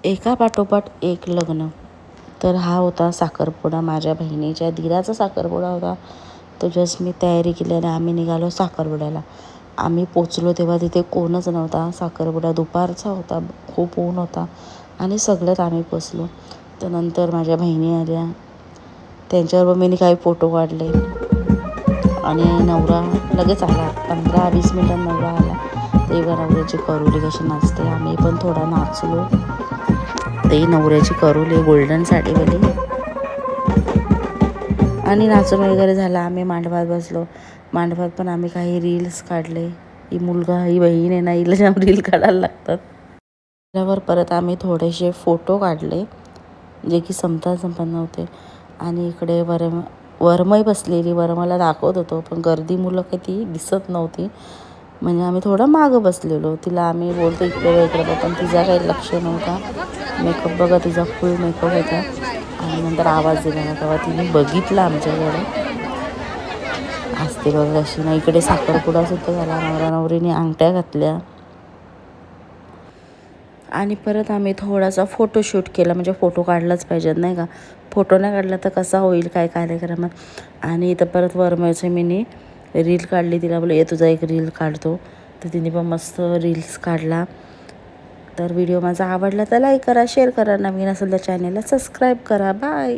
एका पाठोपाठ एक लग्न. तर हा होता साखरपुडा, माझ्या बहिणीच्या दिराचा साखरपुडा होता. तो जस्ट मी तयारी केल्याने आम्ही निघालो साखरपुड्याला. आम्ही पोचलो तेव्हा तिथे कोणच नव्हता. साखरपुडा दुपारचा होता, खूप ऊन होता आणि सगळ्यात आम्ही पोचलो. तर नंतर माझ्या बहिणी आल्या, त्यांच्याबरोबर मी काही फोटो काढले आणि नवरा लगेच आला. 15-20 मिनटात नवरा आला. तेव्हा नवऱ्याची करोली कशी नाचते, आम्ही पण थोडा नाचलो. ते नवऱ्याची करोली गोल्डन साडीवाली आणि नाचून वगैरे झाला. आम्ही मांडवात बसलो. मांडवात पण आम्ही काही रील्स काढले. ही मुलगा ही बहीण आहे ना, हिला जाम रील काढायला लागतात. त्यावर परत आम्ही थोडेसे फोटो काढले जे की संपत नव्हते. आणि इकडे वरमई बसलेली, वरमाला दाखवत होतो पण गर्दी मुलं काही ती दिसत नव्हती. म्हणजे आम्ही थोडं मागं बसलेलो. तिला आम्ही बोलतो इकडे पण तिचा काही लक्ष नव्हता. मेकअप बघा, तिचा फुल मेकअप होता. आणि नंतर आवाज दिला ना तेव्हा तिने बघितलं आमच्याकडे. असते बघा अशी ना. इकडे साखरपुडा सुद्धा झाला. नवरा नवरीने अंगठ्या घातल्या आणि परत आम्ही थोडासा फोटोशूट केला. म्हणजे फोटो काढलाच पाहिजेत नाही का. फोटो नाही काढला तर कसा होईल काय कार्यक्रमात. आणि इथं परत वरमाईची मीनी रील काढली. तिला बोलले तुझा एक रील काढतो. तर तिने पण मस्त रील्स काढला. तर व्हिडिओ माझा आवडला तर लाईक करा, शेअर करा. नवीन असेल तर चॅनलला सबस्क्राईब करा. बाय.